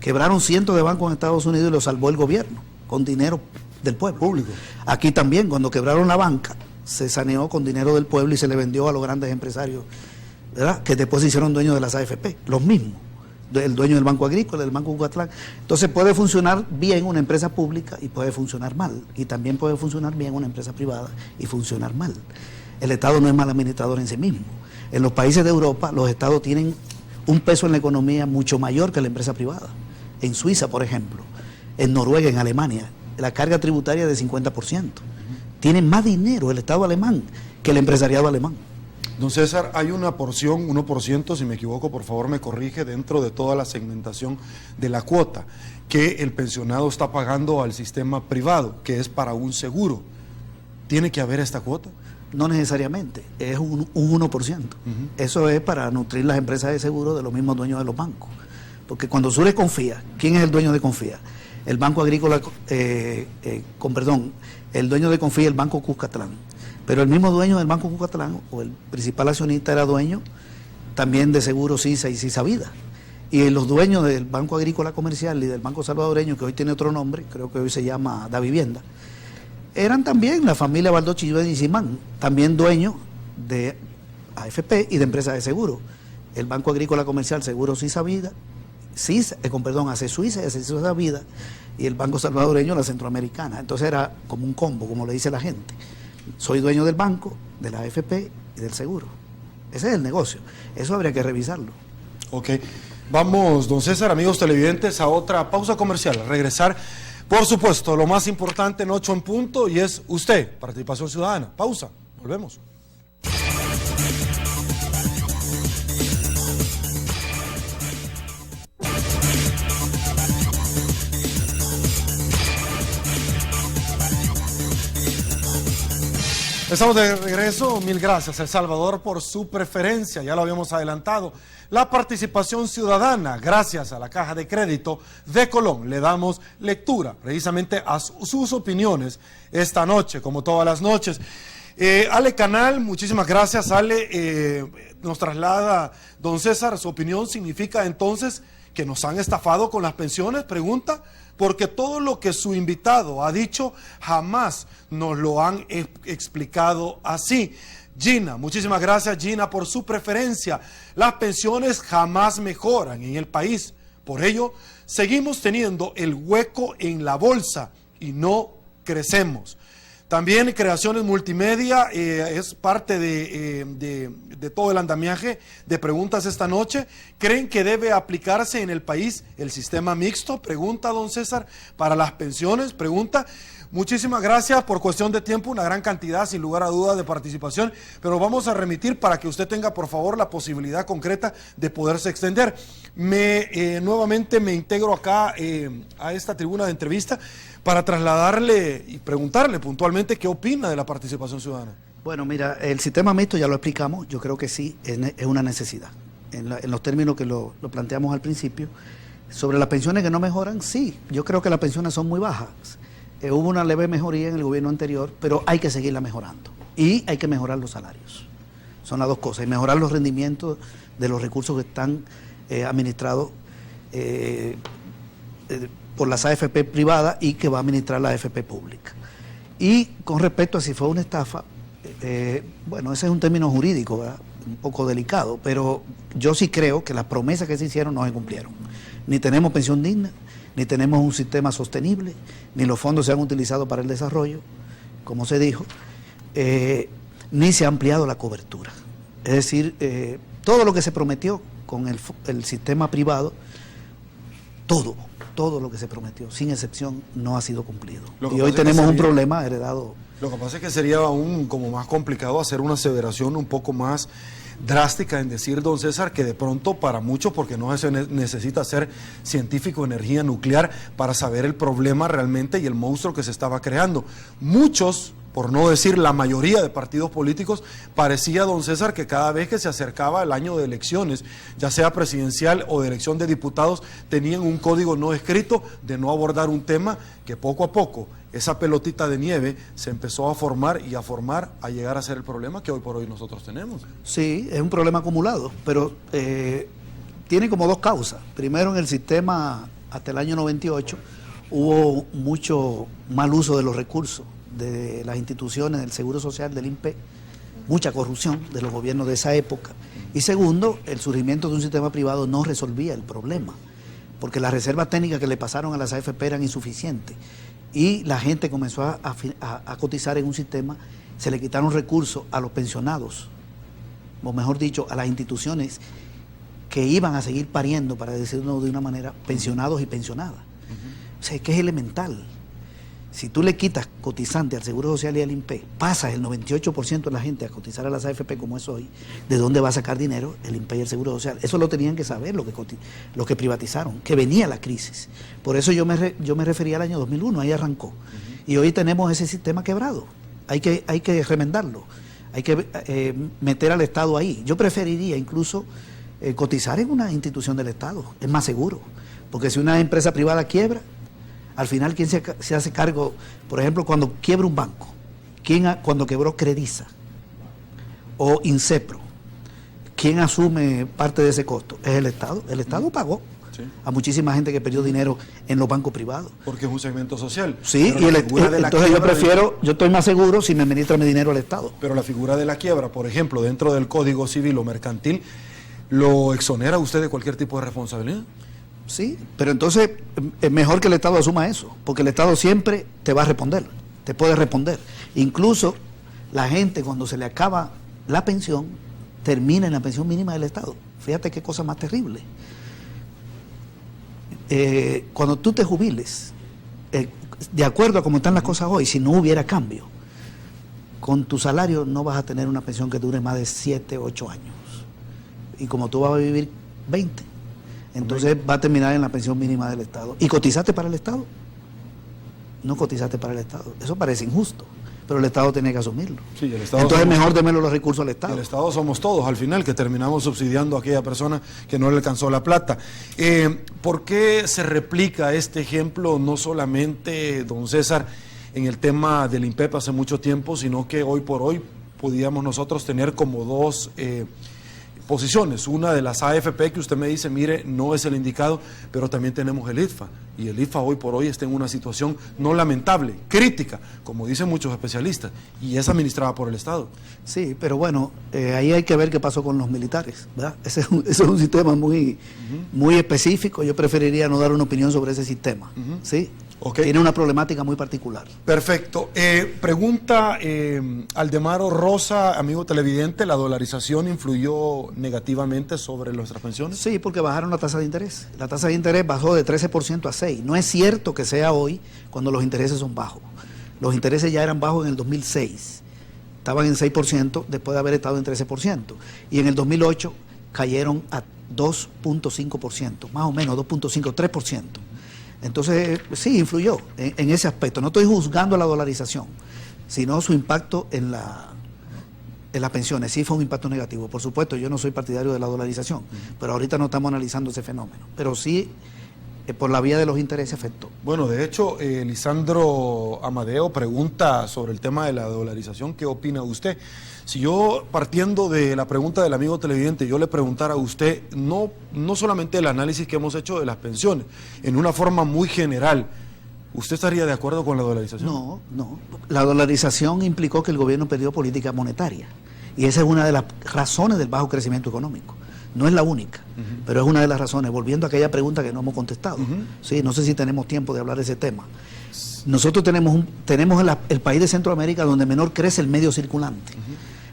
quebraron cientos de bancos en Estados Unidos y los salvó el gobierno con dinero del pueblo. Público. Aquí también, cuando quebraron la banca, se saneó con dinero del pueblo y se le vendió a los grandes empresarios, ¿verdad?, que después se hicieron dueños de las AFP, los mismos, el dueño del Banco Agrícola, del Banco Cucatlán. Entonces puede funcionar bien una empresa pública y puede funcionar mal, y también puede funcionar bien una empresa privada y funcionar mal. El Estado no es mal administrador en sí mismo. En los países de Europa, los Estados tienen un peso en la economía mucho mayor que la empresa privada. En Suiza, por ejemplo, en Noruega, en Alemania, la carga tributaria es de 50%. Tiene más dinero el Estado alemán que el empresariado alemán. Don César, hay una porción, 1%, si me equivoco, por favor me corrige, dentro de toda la segmentación de la cuota, que el pensionado está pagando al sistema privado, que es para un seguro. ¿Tiene que haber esta cuota? No necesariamente, es un 1%. Eso es para nutrir las empresas de seguro de los mismos dueños de los bancos. Porque cuando Sure Confía, ¿quién es el dueño de Confía? El Banco Agrícola, el dueño de Confía, el Banco Cuscatlán. Pero el mismo dueño del Banco Cuscatlán, o el principal accionista, era dueño también de Seguro Sisa y Sisa Vida. Y los dueños del Banco Agrícola Comercial y del Banco Salvadoreño, que hoy tiene otro nombre, creo que hoy se llama Da Vivienda, eran también la familia Baldo Chivén y Simán, también dueños de AFP y de empresas de seguro. El Banco Agrícola Comercial, Seguro Sisa Vida, Hace Suiza y Hace Sisa Vida, y el Banco Salvadoreño, la Centroamericana. Entonces era como un combo, como le dice la gente. Soy dueño del banco, de la AFP y del seguro. Ese es el negocio. Eso habría que revisarlo. Ok. Vamos, don César, amigos televidentes, a otra pausa comercial. A regresar, por supuesto, lo más importante en 8 en punto, y es usted, participación ciudadana. Pausa, volvemos. Estamos de regreso. Mil gracias, El Salvador, por su preferencia. Ya lo habíamos adelantado. La participación ciudadana, gracias a la Caja de Crédito de Colón. Le damos lectura precisamente a sus opiniones esta noche, como todas las noches. Ale Canal, muchísimas gracias, Ale. Nos traslada, don César, su opinión significa entonces que nos han estafado con las pensiones, pregunta, porque todo lo que su invitado ha dicho jamás nos lo han explicado así. Gina, muchísimas gracias, Gina, por su preferencia. Las pensiones jamás mejoran en el país, por ello seguimos teniendo el hueco en la bolsa y no crecemos. También Creaciones Multimedia es parte de todo el andamiaje de preguntas esta noche. ¿Creen que debe aplicarse en el país el sistema mixto? Pregunta don César. Para las pensiones, pregunta. Muchísimas gracias. Por cuestión de tiempo, una gran cantidad, sin lugar a dudas, de participación, pero vamos a remitir para que usted tenga, por favor, la posibilidad concreta de poderse extender. Nuevamente me integro acá a esta tribuna de entrevista para trasladarle y preguntarle puntualmente qué opina de la participación ciudadana. Bueno, mira, el sistema mixto ya lo explicamos, yo creo que sí, es una necesidad. En los términos que lo planteamos al principio. Sobre las pensiones que no mejoran, sí, yo creo que las pensiones son muy bajas. Hubo una leve mejoría en el gobierno anterior, pero hay que seguirla mejorando. Y hay que mejorar los salarios. Son las dos cosas. Y mejorar los rendimientos de los recursos que están administrados por las AFP privadas y que va a administrar la AFP pública. Y con respecto a si fue una estafa, bueno, ese es un término jurídico, ¿verdad? Un poco delicado, pero yo sí creo que las promesas que se hicieron no se cumplieron. Ni tenemos pensión digna, ni tenemos un sistema sostenible, ni los fondos se han utilizado para el desarrollo, como se dijo, ni se ha ampliado la cobertura. Es decir, todo lo que se prometió con el sistema privado, todo lo que se prometió, sin excepción, no ha sido cumplido. Y hoy tenemos un problema heredado. Lo que pasa es que sería aún como más complicado hacer una aseveración un poco más drástica en decir, don César, que de pronto para muchos, porque no se necesita ser científico de energía nuclear para saber el problema realmente y el monstruo que se estaba creando. Muchos, por no decir la mayoría de partidos políticos, parecía, don César, que cada vez que se acercaba el año de elecciones, ya sea presidencial o de elección de diputados, tenían un código no escrito de no abordar un tema que poco a poco, esa pelotita de nieve se empezó a formar, a llegar a ser el problema que hoy por hoy nosotros tenemos. Sí, es un problema acumulado, pero tiene como dos causas. Primero, en el sistema, hasta el año 98, hubo mucho mal uso de los recursos de las instituciones, del Seguro Social, del INPE, mucha corrupción de los gobiernos de esa época. Y segundo, el surgimiento de un sistema privado no resolvía el problema, porque las reservas técnicas que le pasaron a las AFP eran insuficientes. Y la gente comenzó a cotizar en un sistema, se le quitaron recursos a los pensionados, o mejor dicho, a las instituciones que iban a seguir pariendo, para decirlo de una manera, pensionados y pensionadas. O sea, que es elemental. Si tú le quitas cotizante al Seguro Social y al INPE, pasas el 98% de la gente a cotizar a las AFP como es hoy, ¿de dónde va a sacar dinero el INPE y el Seguro Social? Eso lo tenían que saber los que privatizaron, que venía la crisis. Por eso yo me refería al año 2001, ahí arrancó. Y hoy tenemos ese sistema quebrado. Hay que remendarlo, hay que meter al Estado ahí. Yo preferiría incluso cotizar en una institución del Estado, es más seguro. Porque si una empresa privada quiebra, al final, ¿quién se hace cargo? Por ejemplo, cuando quiebra un banco, cuando quebró Crediza o Incepro, ¿quién asume parte de ese costo? Es el Estado. El Estado pagó a muchísima gente que perdió dinero en los bancos privados. Porque es un segmento social. Sí, y entonces yo estoy más seguro si me administra mi dinero al Estado. Pero la figura de la quiebra, por ejemplo, dentro del Código Civil o Mercantil, ¿lo exonera usted de cualquier tipo de responsabilidad? Sí, pero entonces es mejor que el Estado asuma eso, porque el Estado siempre te va a responder, te puede responder. Incluso la gente, cuando se le acaba la pensión, termina en la pensión mínima del Estado. Fíjate qué cosa más terrible. cuando tú te jubiles, de acuerdo a cómo están las cosas hoy, si no hubiera cambio, con tu salario no vas a tener una pensión que dure más de 7, 8 años. Y como tú vas a vivir 20, entonces va a terminar en la pensión mínima del Estado. ¿Y cotizaste para el Estado? No cotizaste para el Estado. Eso parece injusto, pero el Estado tiene que asumirlo. Sí, el Estado entonces somos, mejor démelo los recursos al Estado. El Estado somos todos, al final, que terminamos subsidiando a aquella persona que no le alcanzó la plata. ¿Por qué se replica este ejemplo, no solamente, don César, en el tema del INPEP hace mucho tiempo, sino que hoy por hoy podíamos nosotros tener como dos posiciones? Una de las AFP que usted me dice, mire, no es el indicado, pero también tenemos el ITFA, y el ITFA hoy por hoy está en una situación no lamentable, crítica, como dicen muchos especialistas, y es administrada por el Estado. Sí, pero bueno, ahí hay que ver qué pasó con los militares, ¿verdad? Ese es un sistema muy específico. Yo preferiría no dar una opinión sobre ese sistema, ¿sí? Okay. Tiene una problemática muy particular. Perfecto. Pregunta Aldemaro Rosa, amigo televidente, ¿la dolarización influyó negativamente sobre nuestras pensiones? Sí, porque bajaron la tasa de interés. La tasa de interés bajó de 13% a 6%. No es cierto que sea hoy cuando los intereses son bajos. Los intereses ya eran bajos en el 2006. Estaban en 6% después de haber estado en 13%. Y en el 2008 cayeron a 2.5%, más o menos 2.5, 3%. Entonces, sí, influyó en ese aspecto. No estoy juzgando la dolarización, sino su impacto en las pensiones. Sí fue un impacto negativo. Por supuesto, yo no soy partidario de la dolarización, pero ahorita no estamos analizando ese fenómeno. Pero sí, por la vía de los intereses afectó. Bueno, de hecho, Lisandro Amadeo pregunta sobre el tema de la dolarización. ¿Qué opina usted? Si yo, partiendo de la pregunta del amigo televidente, yo le preguntara a usted, no solamente el análisis que hemos hecho de las pensiones, en una forma muy general, ¿usted estaría de acuerdo con la dolarización? No. La dolarización implicó que el gobierno perdió política monetaria. Y esa es una de las razones del bajo crecimiento económico. No es la única, pero es una de las razones. Volviendo a aquella pregunta que no hemos contestado. Sí, no sé si tenemos tiempo de hablar de ese tema. Nosotros tenemos el país de Centroamérica donde menor crece el medio circulante,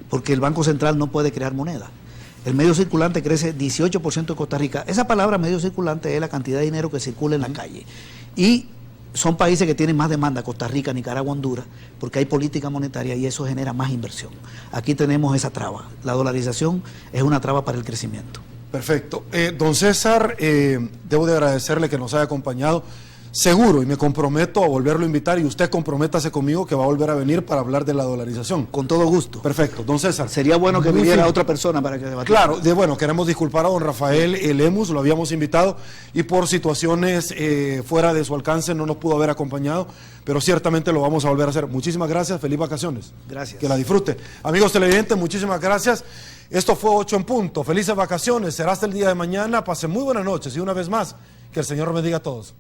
porque el Banco Central no puede crear moneda. El medio circulante crece 18% en Costa Rica. Esa palabra medio circulante es la cantidad de dinero que circula en la calle. Y son países que tienen más demanda, Costa Rica, Nicaragua, Honduras, porque hay política monetaria y eso genera más inversión. Aquí tenemos esa traba. La dolarización es una traba para el crecimiento. Perfecto. Don César, debo de agradecerle que nos haya acompañado. Seguro, y me comprometo a volverlo a invitar, y usted comprométase conmigo que va a volver a venir para hablar de la dolarización. Con todo gusto. Perfecto. Don César. Sería bueno que viniera otra persona para que debatiera. Claro, bueno, queremos disculpar a don Rafael Lemus, lo habíamos invitado, y por situaciones fuera de su alcance no nos pudo haber acompañado, pero ciertamente lo vamos a volver a hacer. Muchísimas gracias, feliz vacaciones. Gracias. Que la disfrute. Amigos televidentes, muchísimas gracias. Esto fue 8 en punto. Felices vacaciones. Será hasta el día de mañana. Pasen muy buenas noches y una vez más, que el Señor bendiga a todos.